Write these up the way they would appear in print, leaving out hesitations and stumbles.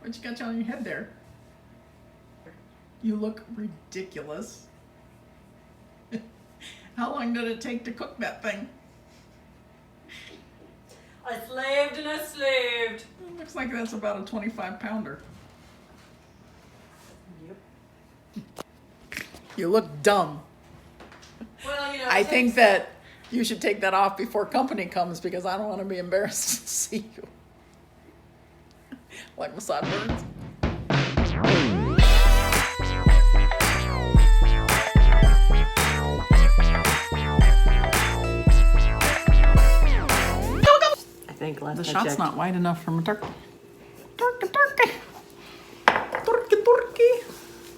What you got on your head there? You look ridiculous. How long did it take to cook that thing? I slaved and I slaved. It looks like that's about a 25-pounder. Yep. You look dumb. Well, I think that you should take that off before company comes because I don't want to be embarrassed to see you. Like Masad Burns. I think last The I shot's checked. not wide enough from a turkey. Turkey.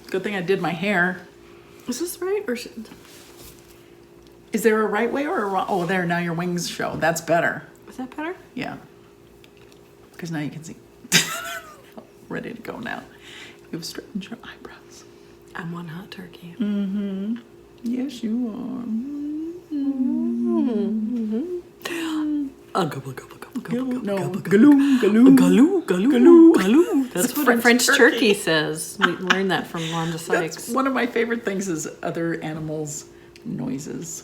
Good thing I did my hair. Is this right or should... Is there a right way or a wrong? Oh, there, now your wings show. That's better. Is that better? Yeah. Because now you can see. Ready to go now. You've straightened your eyebrows. I'm one hot turkey. Mm-hmm. Yes, you are. No, galoo, galoo. Galoo. That's It's what French a French turkey. turkey says. We learned that from Wanda That's Sykes. one of my favorite things is other animals' noises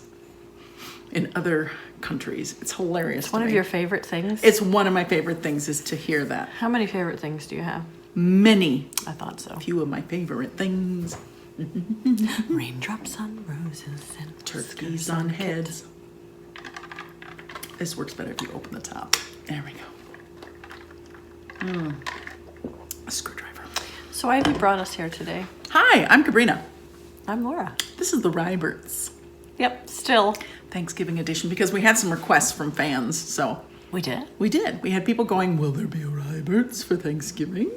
in other countries. It's hilarious. It's one of your favorite things? It's one of my favorite things is to hear that. How many favorite things do you have? Many. I thought so. A few of my favorite things. Raindrops on roses and Turkeys on heads. This works better if you open the top. There we go. A screwdriver. So why have you brought us here today? Hi, I'm Kabrina. I'm Laura. This is the Ryberts Yep, still. Thanksgiving edition because we had some requests from fans. So We did. we did. We had people going, will there be a Ryberts for Thanksgiving?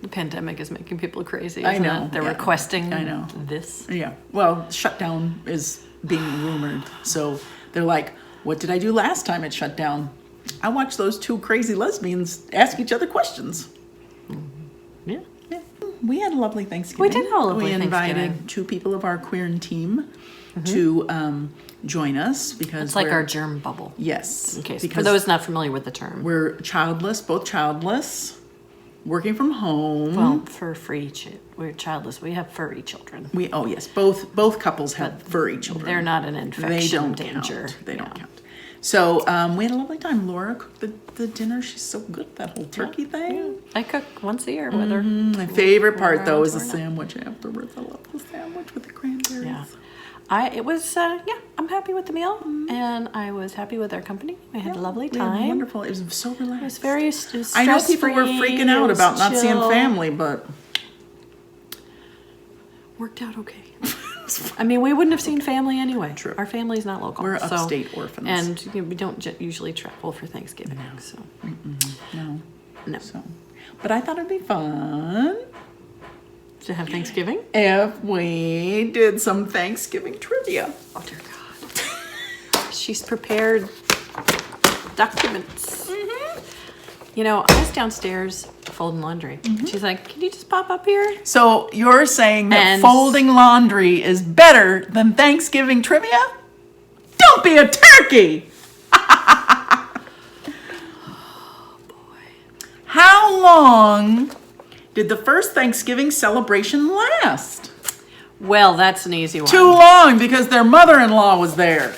The pandemic is making people crazy. I isn't know, it? They're yeah. requesting I know. this. Yeah. Well, shutdown is being rumored. So they're like, what did I do last time it shut down? I watched those two crazy lesbians ask each other questions. Yeah. Yeah. We had a lovely Thanksgiving. We did have a lovely We invited Thanksgiving. 2 people of our queer team to join us because It's like we're- our germ bubble. Yes. In case, because for those not familiar with the term. we're childless, both childless, working from home. Well, for free, we're childless. We have furry children. Yes, both couples have furry children. They're not an infection They don't danger. count. They don't count. So we had a lovely time. Laura cooked the dinner. She's so good at that whole turkey thing. I cook once a year, whether. My favorite part though is the Or not. sandwich afterwards. I love the sandwich with the cranberries. Yeah. I'm happy with the meal, and I was happy with our company. We had a lovely We had time. wonderful. It was so relaxed. It was very stress-free. I know people were freaking out it was about not seeing chill. family, but Worked out okay. I mean, we wouldn't have seen family anyway. True. Our family's not local. we're so- upstate orphans. And we don't usually travel for Thanksgiving. So no. no. So, but I thought it'd be fun To have Thanksgiving? if we did some Thanksgiving trivia. Oh dear God. She's prepared documents. You know, I was downstairs folding laundry. She's like, "Can you just pop up here?" So you're saying that And- folding laundry is better than Thanksgiving trivia? Don't be a turkey! How long did the first Thanksgiving celebration last? Well, that's an easy one. Too long because their mother-in-law was there.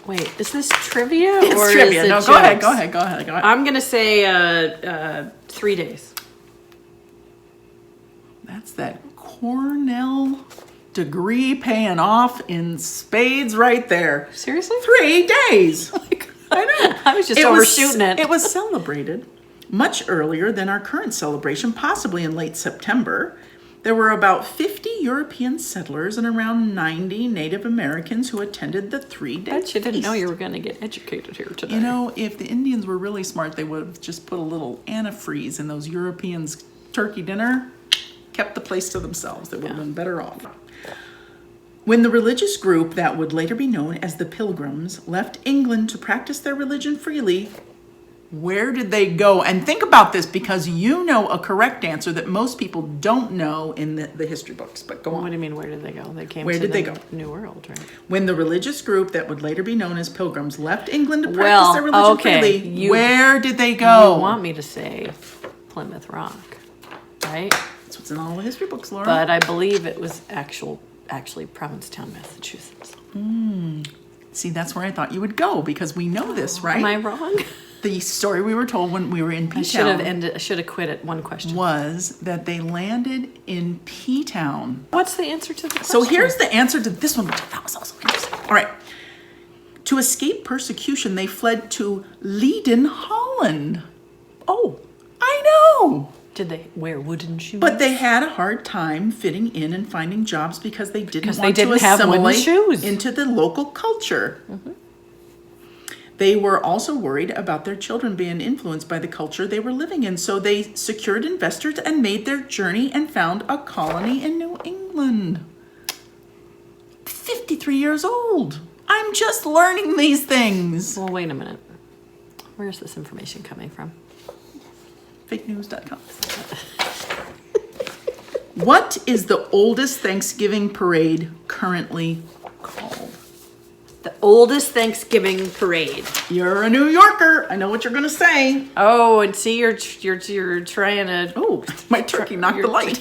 Wait, is this trivia It's or trivia. is it No, jokes? go ahead. I'm gonna say 3 days. That's that Cornell degree paying off in spades right there. Seriously? 3 days. I know. I was just overshooting it. It was celebrated much earlier than our current celebration, possibly in late September. There were about 50 European settlers and around 90 Native Americans who attended the 3-day Bet you didn't know feast. you were gonna get educated here today. You know, if the Indians were really smart, they would have just put a little antifreeze in those Europeans' turkey dinner, kept the place to themselves. They would have been better off. When the religious group that would later be known as the Pilgrims left England to practice their religion freely, where did they go? And think about this because you know a correct answer that most people don't know in the history books. But go What do on. you mean, where did they go? They came Where to did the they go? New World, right? When the religious group that would later be known as Pilgrims left England to practice Well, their religion okay, freely, where did they go? You want me to say Plymouth Rock, right? That's what's in all the history books, Laura. But I believe it was actually Provincetown, Massachusetts. See, that's where I thought you would go because we know this, right? Am I wrong? The story we were told when we were in P-Town I should have quit at one question. was that they landed in P-Town. What's the answer to the question? So here's the answer to this one, which I thought was also interesting. All right. To escape persecution, they fled to Leiden, Holland. Oh, I know. did they wear wooden shoes? But they had a hard time fitting in and finding jobs because they didn't Because want they to didn't have wooden assimilate shoes. into the local culture. They were also worried about their children being influenced by the culture they were living in, so they secured investors and made their journey and found a colony in New England. 53 years old. I'm just learning these things. Well, wait a minute. Where's this information coming from? FakeNews.com. What is the oldest Thanksgiving parade currently called? The oldest Thanksgiving parade. You're a New Yorker. I know what you're going to say. Oh, and see, you're trying to. Oh, my turkey knocked the light.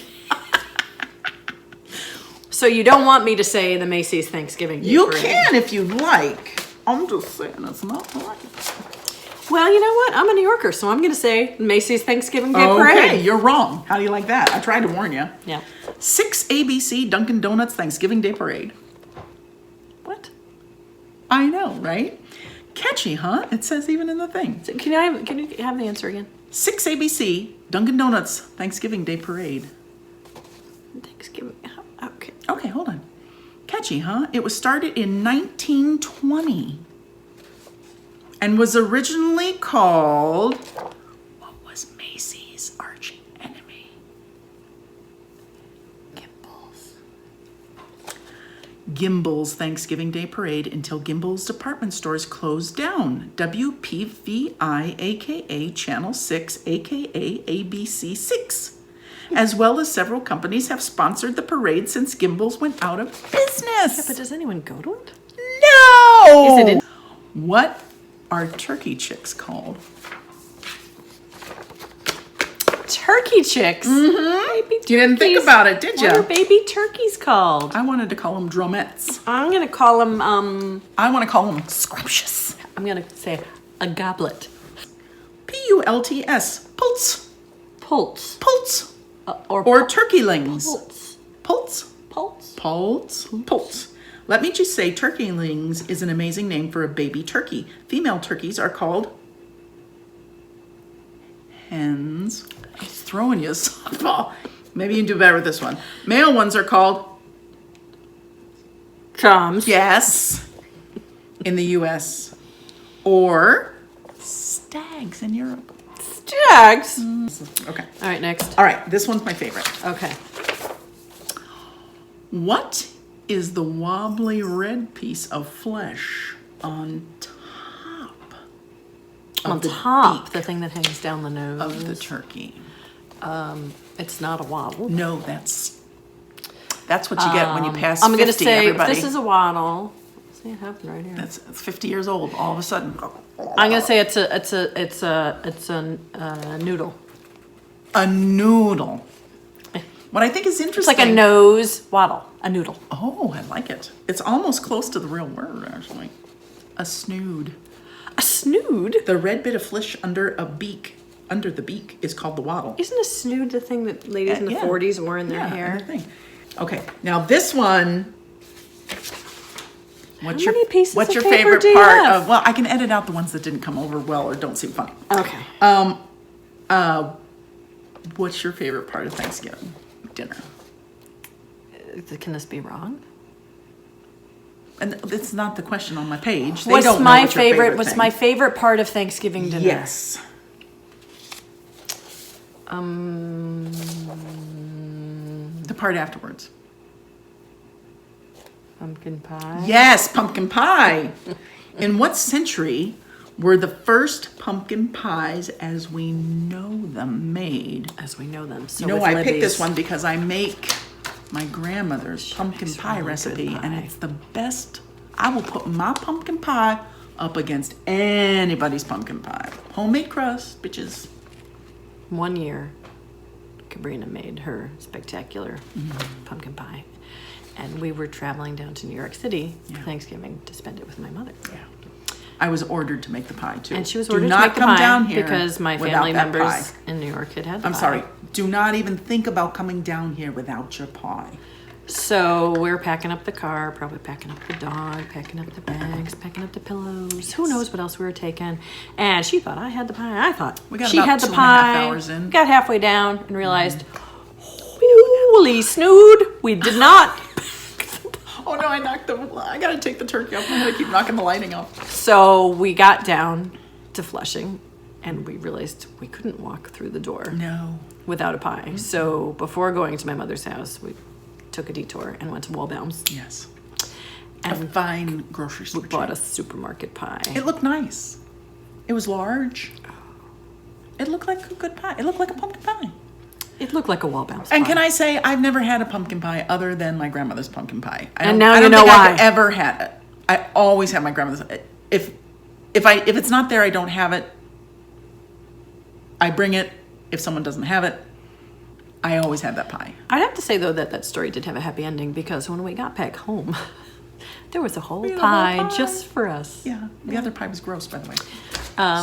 So you don't want me to say the Macy's Thanksgiving Day You parade. can if you'd like. I'm just saying it's not right. Well, you know what? I'm a New Yorker, so I'm going to say Macy's Thanksgiving Day Okay, parade. you're wrong. How do you like that? I tried to warn you. Yeah. 6 ABC Dunkin' Donuts Thanksgiving Day Parade. What? I know, right? Catchy, huh? It says even in the thing. So can you have the answer again? 6 ABC Dunkin' Donuts Thanksgiving Day Parade. Thanksgiving. Okay. Okay, hold on. Catchy, huh? It was started in 1920 and was originally called, what was Macy's arch enemy? Gimbel's Thanksgiving Day Parade until Gimbel's department stores closed down. WPVI, aka Channel 6, aka ABC 6. As well as several companies have sponsored the parade since Gimbel's went out of business. Yeah, but does anyone go to it? No! Is it in- What are turkey chicks called? Turkey chicks. Mm-hmm. Baby You didn't think turkeys. about it, did What are you? baby turkeys called? I wanted to call them drumettes. I'm gonna call them. I want to call them scrumptious. I'm gonna say a goblet. Pults. Pults. Pulse. Pults. Or turkeylings. pulse. Pults. Pulse. Pults. Pults. Let me just say, turkeylings is an amazing name for a baby turkey. Female turkeys are called hens. I'm throwing you a softball. Maybe you can do better with this one. Male ones are called, Chums. yes, in the U.S. or stags in Europe. Stags. Okay. All right, next. All right, this one's my favorite. Okay. What is the wobbly red piece of flesh on top? On the top, beak the thing that hangs down the nose. of the turkey? It's not a waddle. No, that's what you get when you pass I'm 50, gonna say everybody. this is a waddle. See, it happened right here. That's 50 years old all of a sudden. I'm gonna say it's a noodle. A noodle. What I think is It's interesting. like a nose waddle. A noodle. Oh, I like it. It's almost close to the real word, actually. A snood. A snood? The red bit of flesh under the beak, is called the waddle. Isn't a snood the thing that ladies in the Yeah. 40s wore in their Yeah, hair? the thing. Okay, now this one. What's many pieces what's of your paper favorite do you part have? of? Well, I can edit out the ones that didn't come over well or don't seem funny. Okay. What's your favorite part of Thanksgiving dinner? Can this be wrong? And it's not the question on my page. They What's don't know my what your favorite? What's thing. my favorite part of Thanksgiving dinner? Yes. The part afterwards. Pumpkin pie. Yes, pumpkin pie. In what century were the first pumpkin pies as we know them made? As we know them. So You know, with I picked Libby's. this one because I make my grandmother's pumpkin makes pie really good recipe, and pie. it's the best. I will put my pumpkin pie up against anybody's pumpkin pie. Homemade crust, bitches. one year, Sabrina made her spectacular pumpkin pie. And we were traveling down to New York City for Thanksgiving to spend it with my mother. Yeah. I was ordered to make the pie, too. And she was ordered to make the pie because my family members in New York had the pie. I'm sorry. Do not even think about coming down here without your pie. So we're packing up the car, probably packing up the dog, packing up the bags, packing up the pillows. Yes. Who knows what else we were taking. And she thought I had the pie. I thought she had the pie. 2.5 hours in. Got halfway down and realized, holy snood, we did not. Oh no, I gotta take the turkey off. I'm gonna keep knocking the lighting off. So we got down to Flushing and we realized we couldn't walk through the door. No. Without a pie. Mm-hmm. So before going to my mother's house, we took a detour and went to Waldbaum's. Yes. And a fine grocery store. We bought a supermarket pie. It looked nice. It was large. It looked like a good pie. It looked like a pumpkin pie. It looked like a Waldbaum's pie. And can I say, I've never had a pumpkin pie other than my grandmother's pumpkin pie. And now you know why. I've ever had it. I always have my grandmother's. If it's not there, I don't have it. I bring it. If someone doesn't have it, I always have that pie. I'd have to say, though, that story did have a happy ending because when we got back home, there was a whole pie just for us. Yeah. The other pie was gross, by the way.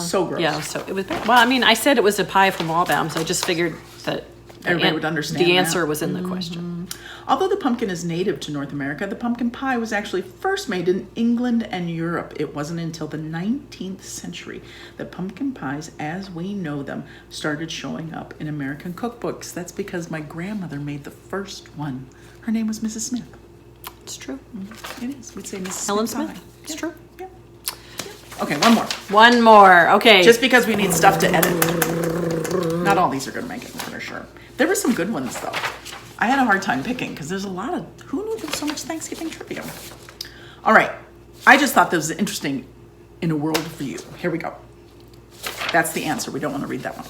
So gross. Yeah, so it was bad. Well, I mean, I said it was a pie from Waldbaum's. I just figured that everybody would understand the answer was in the question. Although the pumpkin is native to North America, the pumpkin pie was actually first made in England and Europe. It wasn't until the 19th century that pumpkin pies, as we know them, started showing up in American cookbooks. That's because my grandmother made the first one. Her name was Mrs. Smith. It's true. It is. We'd say Mrs. Helen Smith. Smith. It's true. Yeah. Okay, one more. One more. Okay. Just because we need stuff to edit. Not all these are going to make it, for sure. There were some good ones, though. I had a hard time picking because there's a lot of... Who knew there was so much Thanksgiving trivia? All right. I just thought this was interesting in a world view. Here we go. That's the answer. We don't want to read that one.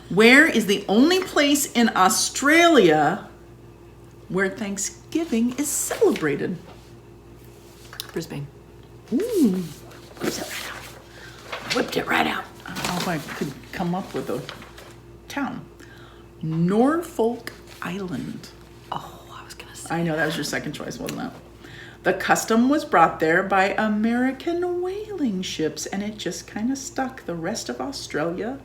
Where is the only place in Australia where Thanksgiving is celebrated? Brisbane. Ooh. Whipped it right out. I don't know if I could come up with a town. Norfolk Island. Oh, I was going to say. I know, that was your second choice, wasn't it? The custom was brought there by American whaling ships, and it just kind of stuck. The rest of Australia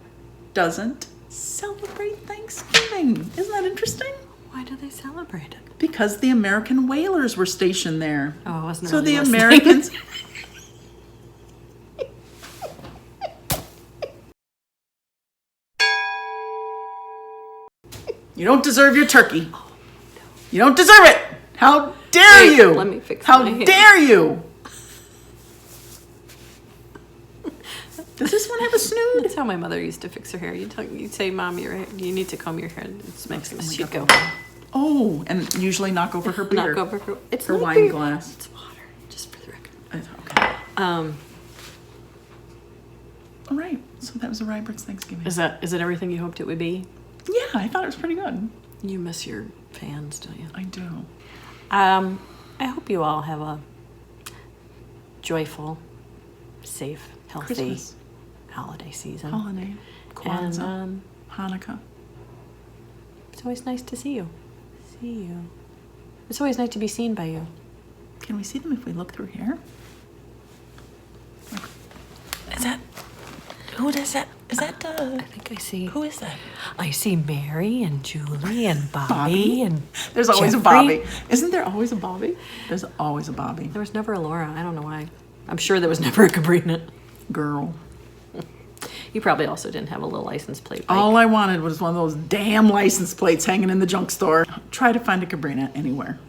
doesn't celebrate Thanksgiving. Isn't that interesting? Why do they celebrate it? Because the American whalers were stationed there. Oh, I wasn't so really the listening. Americans... You don't deserve your turkey. Oh, no. You don't deserve it. How dare you? Let me fix How my hair. dare you? Does this one have a snood? That's how my mother used to fix her hair. You'd say, Mom, you need to comb your hair. It makes it. She'd go. Oh, and usually knock over her beer. Knock over her. It's her not wine beer. glass. It's water, just for the record. Okay. All right. So that was a Ryberts Thanksgiving. Is it everything you hoped it would be? Yeah, I thought it was pretty good. You miss your fans, don't you? I do. I hope you all have a joyful, safe, healthy Christmas. Holiday season. Holiday. Kwanzaa. And, Hanukkah. it's always nice to see you. It's always nice to be seen by you. Can we see them if we look through here? Is that... Who is that? Is that I think I see. Who is that? I see Mary and Julie and Bobby and There's always Jeffrey. a Bobby. Isn't there always a Bobby? There's always a Bobby. There was never a Laura. I don't know why. I'm sure there was never a Cabrina. Girl. You probably also didn't have a little license plate. Bike. All I wanted was one of those damn license plates hanging in the junk store. Try to find a Cabrina anywhere.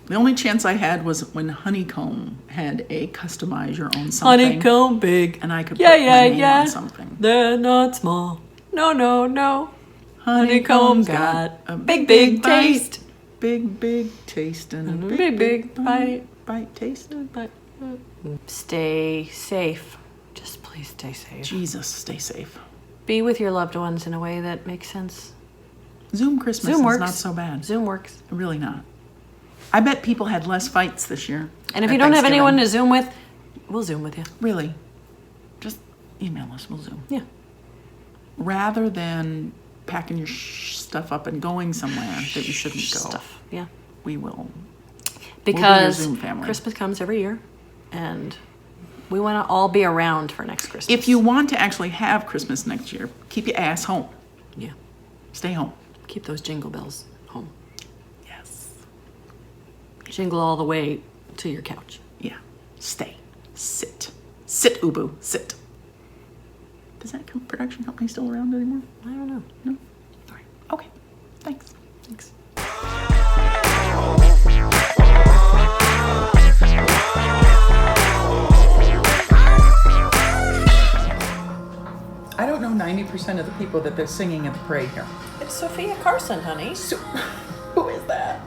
The only chance I had was when Honeycomb had a customize your own something. Honeycomb big. And I could put my name on something. They're not small. No. Honeycomb's got a big taste. Big taste and a big bite taste. Stay safe. Just please stay safe. Jesus, stay safe. Be with your loved ones in a way that makes sense. Zoom Christmas Zoom works. is not so bad. Zoom works. Really not. I bet people had less fights this year. And if you don't have anyone to Zoom with, we'll Zoom with you. Really. Just email us. We'll Zoom. Yeah. rather than packing your stuff up and going somewhere that you shouldn't go, Stuff. Yeah. we will. Because Zoom family. Christmas comes every year, and we want to all be around for next Christmas. If you want to actually have Christmas next year, keep your ass home. Yeah. Stay home. Keep those jingle bells home. Yes. Jingle all the way to your couch. Yeah. Stay. Sit. Sit, Ubu. Sit. Does that production company still around anymore? I don't know. No? All right. Okay. Thanks. Thanks. I don't know 90% of the people that they're singing at the parade here. It's Sophia Carson, honey. So, who is that?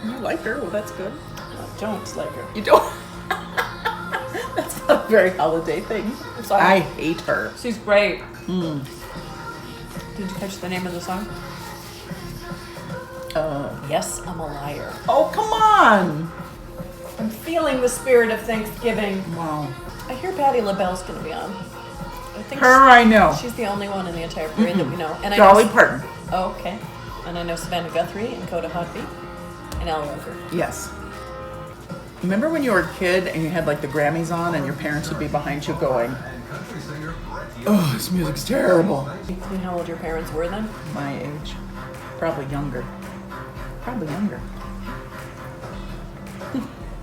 You like her? Well, that's good. I don't like her. You don't? That's not a very holiday thing. Sorry. I hate her. She's great. Did you catch the name of the song? Yes, I'm a liar. Oh, come on. I'm feeling the spirit of Thanksgiving. Wow. I hear Patti LaBelle's going to be on. I think Her, I know. she's the only one in the entire parade that we know. And I Dolly know, Parton. Oh, okay. And I know Savannah Guthrie and Coda Hotby and Al Roker. Yes. Remember when you were a kid and you had like the Grammys on and your parents would be behind you going, oh, this music's terrible. You know how old your parents were then? My age. Probably younger. Probably younger.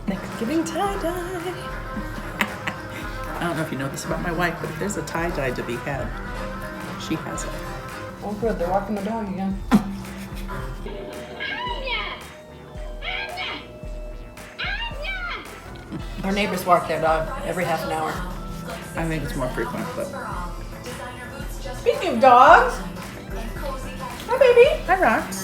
Thanksgiving tie-dye. I don't know if you know this about my wife, but if there's a tie-dye to be had, she has it. Oh, good. They're walking the dog again. Our neighbors walk their dog every half an hour. I think it's more frequent, but... Speaking of dogs, hi, baby. Hi, Rox.